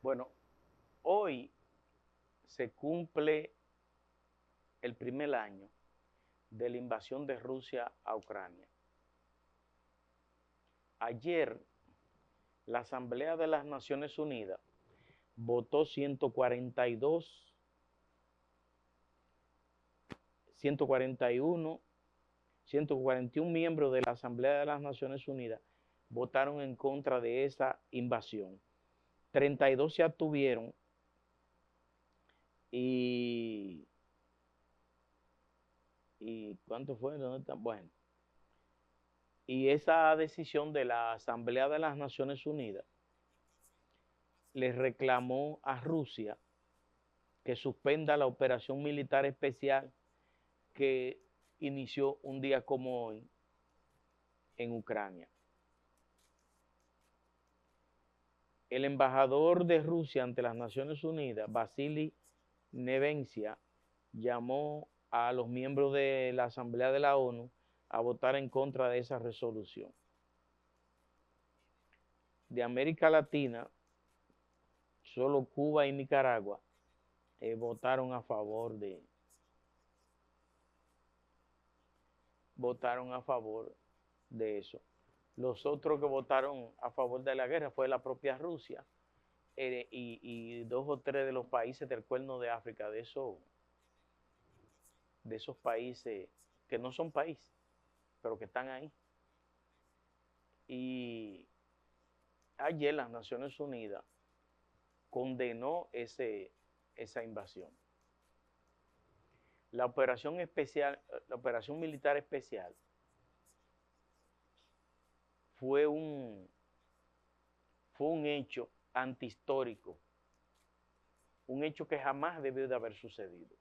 Bueno, hoy se cumple el primer año de la invasión de Rusia a Ucrania. Ayer, la Asamblea de las Naciones Unidas votó 141 miembros de la Asamblea de las Naciones Unidas votaron en contra de esa invasión. 32 se abstuvieron y ¿cuánto fue? ¿Dónde está? Bueno, y esa decisión de la Asamblea de las Naciones Unidas le reclamó a Rusia que suspenda la operación militar especial que inició un día como hoy en Ucrania. El embajador de Rusia ante las Naciones Unidas, Vasily Nevencia, llamó a los miembros de la Asamblea de la ONU a votar en contra de esa resolución. De América Latina, solo Cuba y Nicaragua votaron a favor de eso. Los otros que votaron a favor de la guerra fue la propia Rusia y dos o tres de los países del Cuerno de África, de esos países que no son países, pero que están ahí. Y ayer las Naciones Unidas condenó esa invasión. La operación militar especial fue un hecho antihistórico, un hecho que jamás debió de haber sucedido.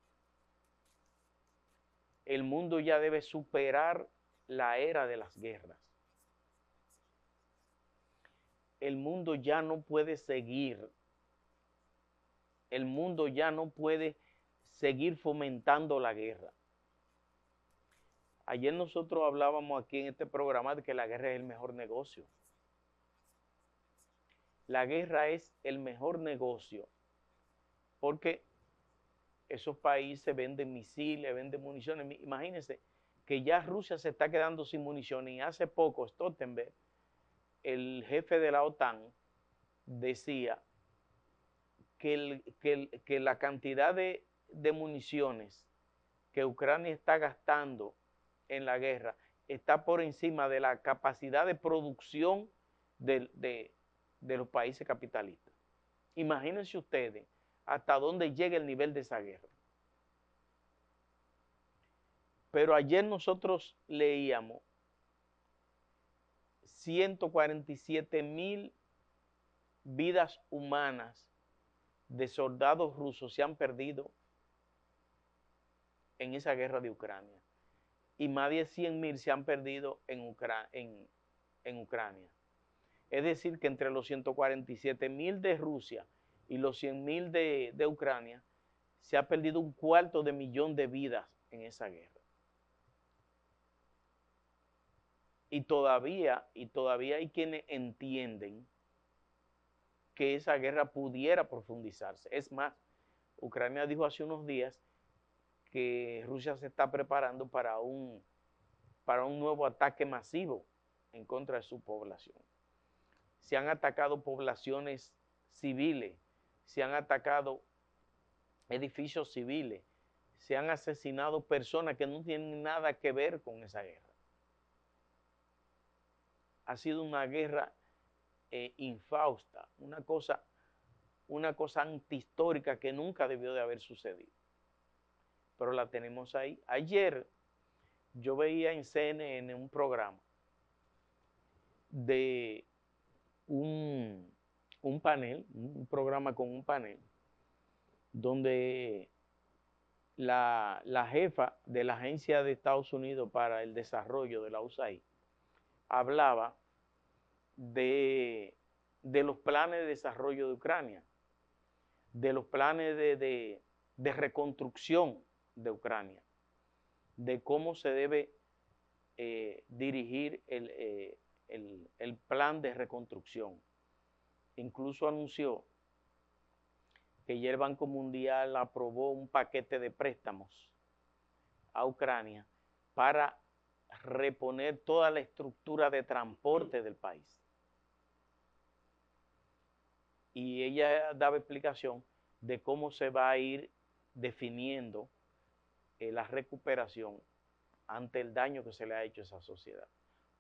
El mundo ya debe superar la era de las guerras. El mundo ya no puede seguir fomentando la guerra. Ayer nosotros hablábamos aquí en este programa de que la guerra es el mejor negocio. La guerra es el mejor negocio porque esos países venden misiles, venden municiones. Imagínense que ya Rusia se está quedando sin municiones y hace poco Stoltenberg, el jefe de la OTAN, decía que la cantidad de municiones que Ucrania está gastando en la guerra está por encima de la capacidad de producción de los países capitalistas. Imagínense ustedes hasta dónde llega el nivel de esa guerra. Pero ayer nosotros leíamos 147,000 vidas humanas de soldados rusos se han perdido en esa guerra de Ucrania. Y más de 100,000 se han perdido en Ucrania. Es decir, que entre los 147,000 de Rusia y los 100,000 de Ucrania, se ha perdido 250,000 de vidas en esa guerra. Y todavía hay quienes entienden que esa guerra pudiera profundizarse. Es más, Ucrania dijo hace unos días que Rusia se está preparando para un nuevo ataque masivo en contra de su población. Se han atacado poblaciones civiles, se han atacado edificios civiles, se han asesinado personas que no tienen nada que ver con esa guerra. Ha sido una guerra infausta, una cosa antihistórica que nunca debió de haber sucedido. Pero la tenemos ahí. Ayer yo veía en CNN un programa de un panel, un programa con un panel, donde la jefa de la Agencia de Estados Unidos para el Desarrollo de la USAID hablaba de los planes de desarrollo de Ucrania, de los planes de reconstrucción de Ucrania, de cómo se debe dirigir el plan de reconstrucción. Incluso anunció que ya el Banco Mundial aprobó un paquete de préstamos a Ucrania para reponer toda la estructura de transporte del país. Y ella daba explicación de cómo se va a ir definiendo la recuperación ante el daño que se le ha hecho a esa sociedad.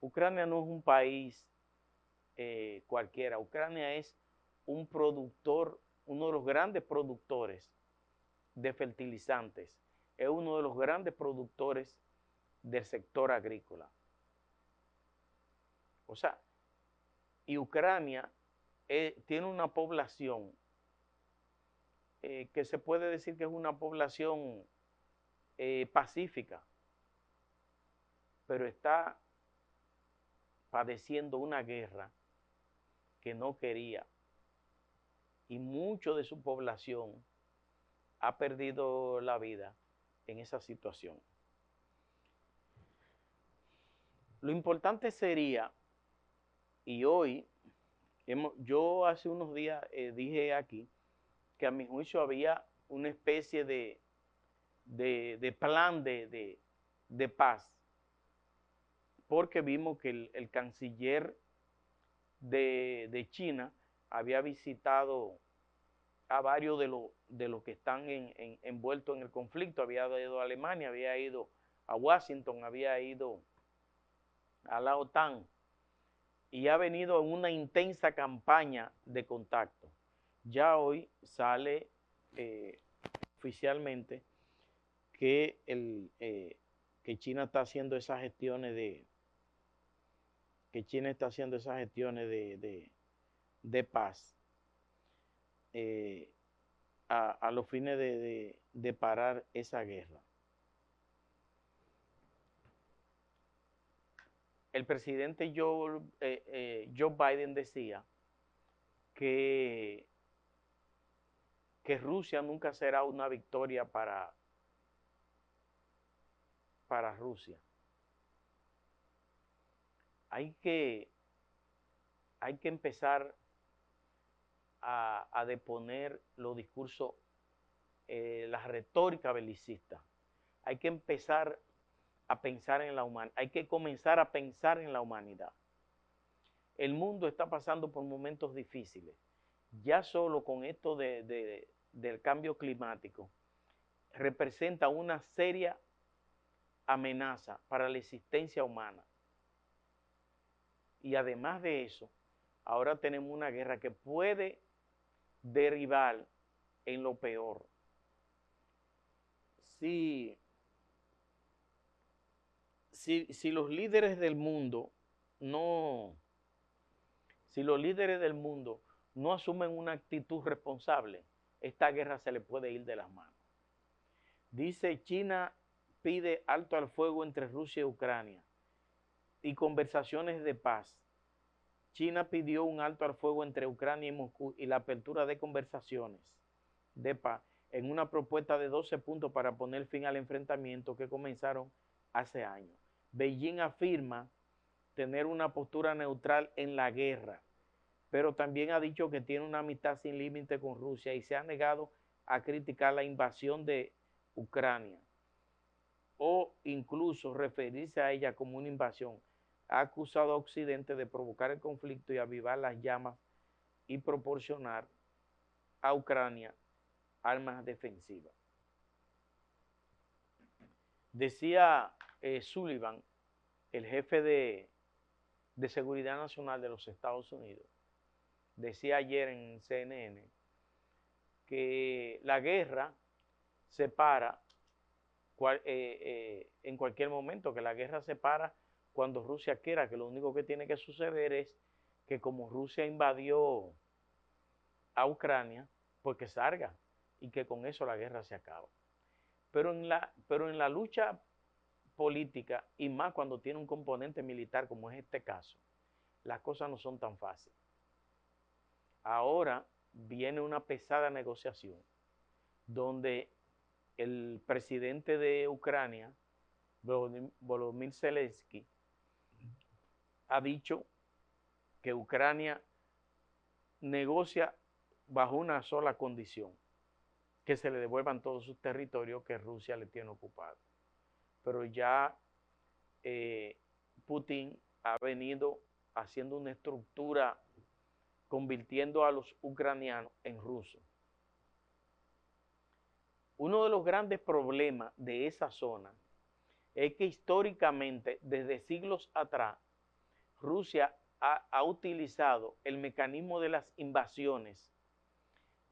Ucrania no es un país cualquiera. Ucrania es un productor, uno de los grandes productores de fertilizantes. Es uno de los grandes productores del sector agrícola. O sea, y Ucrania tiene una población que se puede decir que es una población pacífica, pero está padeciendo una guerra que no quería, y mucho de su población ha perdido la vida en esa situación. Lo importante sería, y hoy, yo hace unos días dije aquí que a mi juicio había una especie de plan de paz, porque vimos que el canciller de China había visitado a varios de los que están envueltos en el conflicto. Había ido a Alemania, había ido a Washington, había ido a la OTAN, y ha venido en una intensa campaña de contacto. Ya hoy sale oficialmente que, que China está haciendo esas gestiones de paz a los fines de parar esa guerra. El presidente Joe Biden decía que Rusia nunca será una victoria para Rusia. Hay que empezar a deponer los discursos, la retórica belicista. Hay que empezar a pensar en la humanidad. Hay que comenzar a pensar en la humanidad. El mundo está pasando por momentos difíciles. Ya solo con esto del cambio climático representa una seria amenaza para la existencia humana. Y además de eso, ahora tenemos una guerra que puede derivar en lo peor. Si los líderes del mundo no asumen una actitud responsable, esta guerra se le puede ir de las manos. Dice, China pide alto al fuego entre Rusia y Ucrania y conversaciones de paz. China pidió un alto al fuego entre Ucrania y Moscú y la apertura de conversaciones de paz en una propuesta de 12 puntos para poner fin al enfrentamiento que comenzaron hace años. Beijing afirma tener una postura neutral en la guerra, pero también ha dicho que tiene una amistad sin límite con Rusia y se ha negado a criticar la invasión de Ucrania o incluso referirse a ella como una invasión. Ha acusado a Occidente de provocar el conflicto y avivar las llamas y proporcionar a Ucrania armas defensivas. Decía Sullivan, el jefe de Seguridad Nacional de los Estados Unidos, decía ayer en CNN que la guerra se para en cualquier momento, que la guerra se para cuando Rusia quiera, que lo único que tiene que suceder es que como Rusia invadió a Ucrania, pues que salga y que con eso la guerra se acaba. Pero en la lucha política, y más cuando tiene un componente militar como es este caso, las cosas no son tan fáciles. Ahora viene una pesada negociación donde el presidente de Ucrania, Volodymyr Zelensky, ha dicho que Ucrania negocia bajo una sola condición, que se le devuelvan todos sus territorios que Rusia le tiene ocupados. Pero ya Putin ha venido haciendo una estructura convirtiendo a los ucranianos en rusos. Uno de los grandes problemas de esa zona es que históricamente, desde siglos atrás, Rusia ha utilizado el mecanismo de las invasiones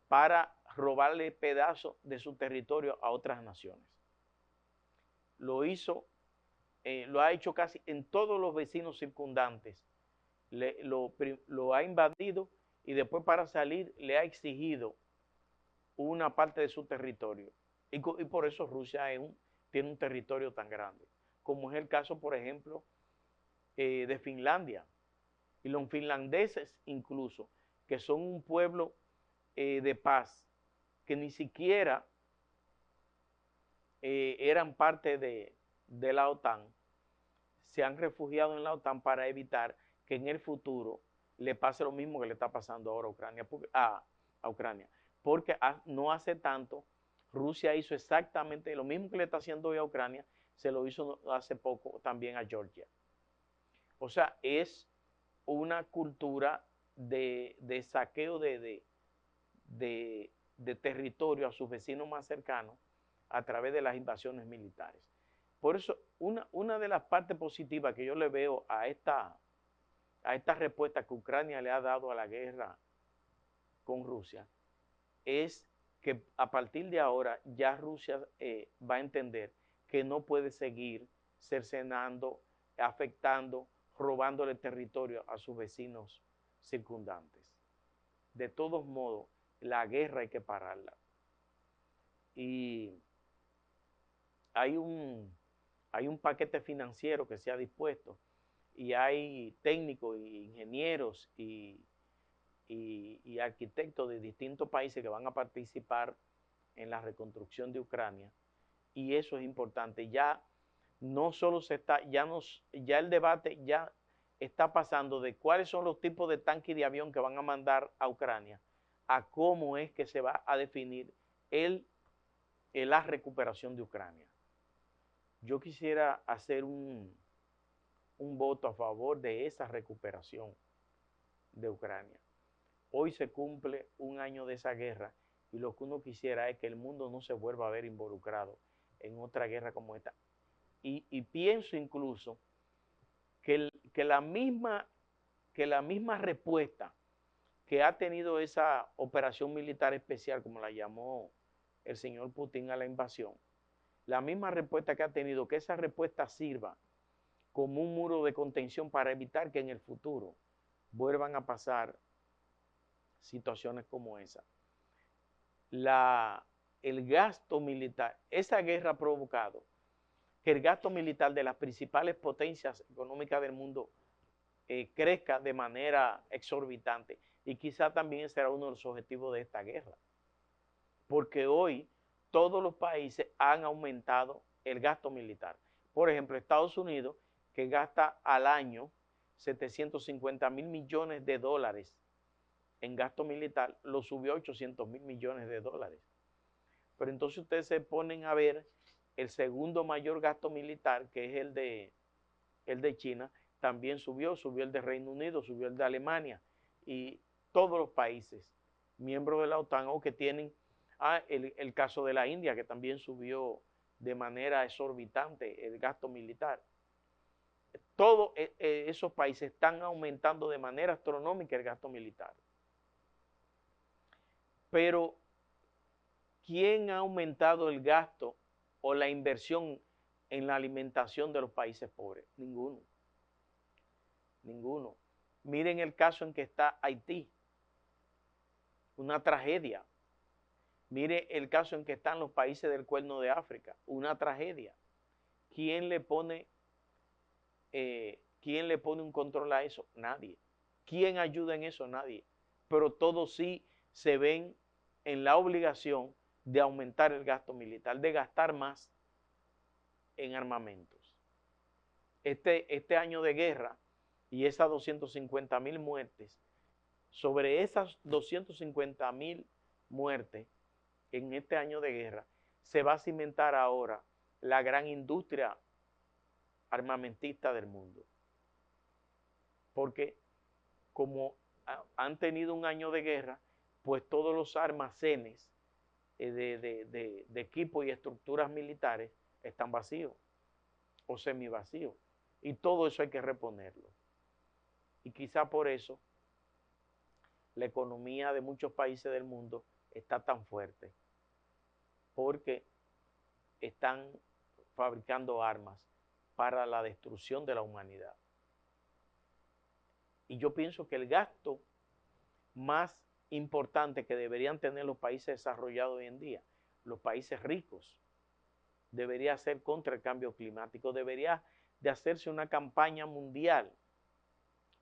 para robarle pedazos de su territorio a otras naciones. Lo ha hecho casi en todos los vecinos circundantes. Lo ha invadido y después para salir le ha exigido una parte de su territorio. Y por eso Rusia tiene un territorio tan grande, como es el caso, por ejemplo, de Finlandia. Y los finlandeses incluso, que son un pueblo de paz, que ni siquiera eran parte de la OTAN, se han refugiado en la OTAN para evitar que en el futuro le pase lo mismo que le está pasando ahora a Ucrania. Porque no hace tanto Rusia hizo exactamente lo mismo que le está haciendo hoy a Ucrania, se lo hizo hace poco también a Georgia. O sea, es una cultura de saqueo de territorio a sus vecinos más cercanos a través de las invasiones militares. Por eso, una de las partes positivas que yo le veo a esta respuesta que Ucrania le ha dado a la guerra con Rusia es que a partir de ahora ya Rusia va a entender que no puede seguir cercenando, afectando, robándole territorio a sus vecinos circundantes. De todos modos, la guerra hay que pararla. Y hay un paquete financiero que se ha dispuesto y hay técnicos e ingenieros y arquitectos de distintos países que van a participar en la reconstrucción de Ucrania, y eso es importante. Ya no solo ya el debate ya está pasando de cuáles son los tipos de tanques y de avión que van a mandar a Ucrania, a cómo es que se va a definir la recuperación de Ucrania. Yo quisiera hacer un voto a favor de esa recuperación de Ucrania. Hoy se cumple un año de esa guerra y lo que uno quisiera es que el mundo no se vuelva a ver involucrado en otra guerra como esta. Y pienso incluso que la misma respuesta que ha tenido esa operación militar especial, como la llamó el señor Putin a la invasión, la misma respuesta que ha tenido, que esa respuesta sirva como un muro de contención para evitar que en el futuro vuelvan a pasar situaciones como esa. El gasto militar, esa guerra ha provocado que el gasto militar de las principales potencias económicas del mundo crezca de manera exorbitante, y quizá también será uno de los objetivos de esta guerra, porque hoy todos los países han aumentado el gasto militar. Por ejemplo, Estados Unidos, que gasta al año 750 mil millones de dólares en gasto militar, lo subió a 800 mil millones de dólares. Pero entonces ustedes se ponen a ver el segundo mayor gasto militar, que es el de China, también subió el de Reino Unido, subió el de Alemania, y todos los países miembros de la OTAN o que tienen, el caso de la India, que también subió de manera exorbitante el gasto militar. Todos esos países están aumentando de manera astronómica el gasto militar. Pero, ¿quién ha aumentado el gasto o la inversión en la alimentación de los países pobres? Ninguno. Ninguno. Miren el caso en que está Haití. Una tragedia. Mire el caso en que están los países del Cuerno de África. Una tragedia. ¿Quién le pone un control a eso? Nadie. ¿Quién ayuda en eso? Nadie. Pero todos sí se ven en la obligación de aumentar el gasto militar, de gastar más en armamentos. Este año de guerra y esas 250,000 muertes, sobre esas 250,000 muertes, en este año de guerra, se va a cimentar ahora la gran industria armamentista del mundo. Porque como han tenido un año de guerra, pues todos los almacenes de equipos y estructuras militares están vacíos o semivacíos. Y todo eso hay que reponerlo. Y quizá por eso la economía de muchos países del mundo está tan fuerte, porque están fabricando armas para la destrucción de la humanidad. Y yo pienso que el gasto más importante que deberían tener los países desarrollados hoy en día, los países ricos, debería ser contra el cambio climático, debería de hacerse una campaña mundial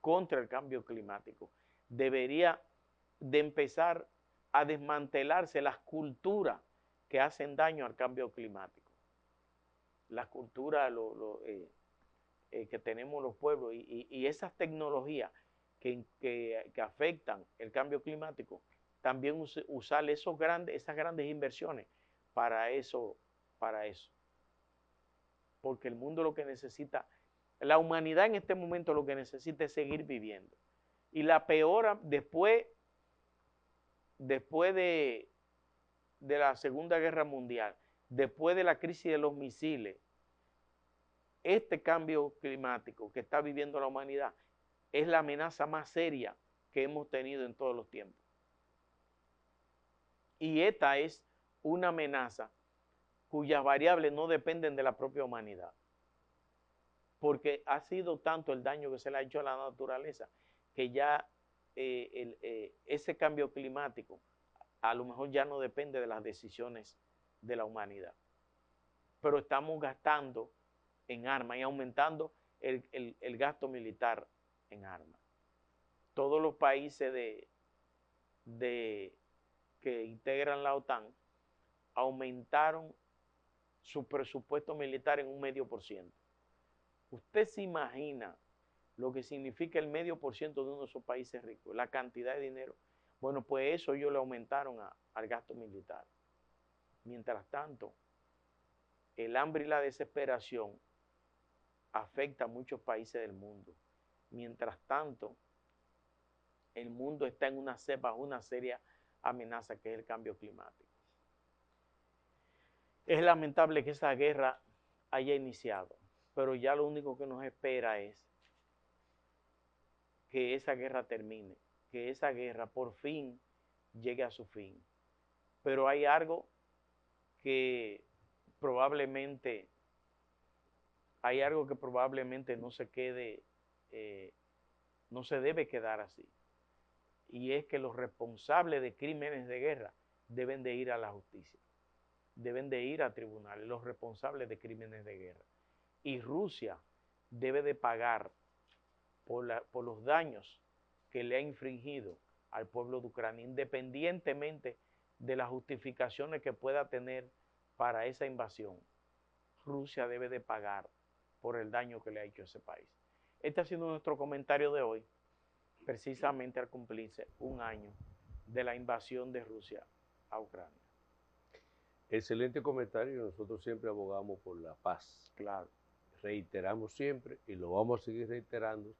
contra el cambio climático, debería de empezar a desmantelarse las culturas que hacen daño al cambio climático, las culturas que tenemos los pueblos y esas tecnologías que afectan el cambio climático, también usar esas grandes inversiones para eso. Porque el mundo lo que necesita, la humanidad en este momento lo que necesita es seguir viviendo. Y la peor, después de la Segunda Guerra Mundial, después de la crisis de los misiles, este cambio climático que está viviendo la humanidad es la amenaza más seria que hemos tenido en todos los tiempos. Y esta es una amenaza cuyas variables no dependen de la propia humanidad, porque ha sido tanto el daño que se le ha hecho a la naturaleza que ya ese cambio climático a lo mejor ya no depende de las decisiones de la humanidad. Pero estamos gastando en armas y aumentando el gasto militar en armas. Todos los países que integran la OTAN aumentaron su presupuesto militar en un 0,5%. Usted se imagina lo que significa el 0,5% de uno de esos países ricos, la cantidad de dinero. Bueno, pues eso ellos le aumentaron al gasto militar. Mientras tanto, el hambre y la desesperación afecta a muchos países del mundo. Mientras tanto, el mundo está en una seria amenaza que es el cambio climático. Es lamentable que esa guerra haya iniciado, pero ya lo único que nos espera es que esa guerra termine, que esa guerra por fin llegue a su fin. Pero hay algo que probablemente no se quede, no se debe quedar así. Y es que los responsables de crímenes de guerra deben de ir a la justicia, deben de ir a tribunales, los responsables de crímenes de guerra. Y Rusia debe de pagar por los daños que le ha infringido al pueblo de Ucrania, independientemente de las justificaciones que pueda tener para esa invasión. Rusia debe de pagar por el daño que le ha hecho a ese país. Este ha sido nuestro comentario de hoy, precisamente al cumplirse un año de la invasión de Rusia a Ucrania. Excelente comentario. Nosotros siempre abogamos por la paz. Claro. Reiteramos siempre y lo vamos a seguir reiterando.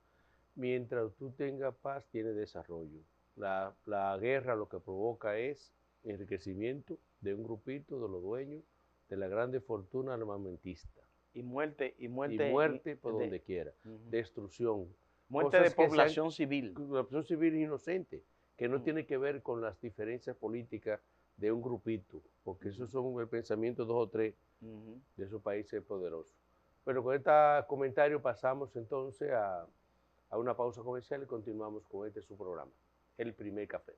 Mientras tú tengas paz, tienes desarrollo. La guerra lo que provoca es enriquecimiento de un grupito de los dueños de la grande fortuna armamentista. Y muerte por donde quiera. Destrucción. Muerte de población civil. Población civil inocente, que no tiene que ver con las diferencias políticas de un grupito, porque esos son el pensamiento de 2 o 3 de esos países poderosos. Pero con este comentario pasamos entonces a una pausa comercial y continuamos con su programa, El Primer Café.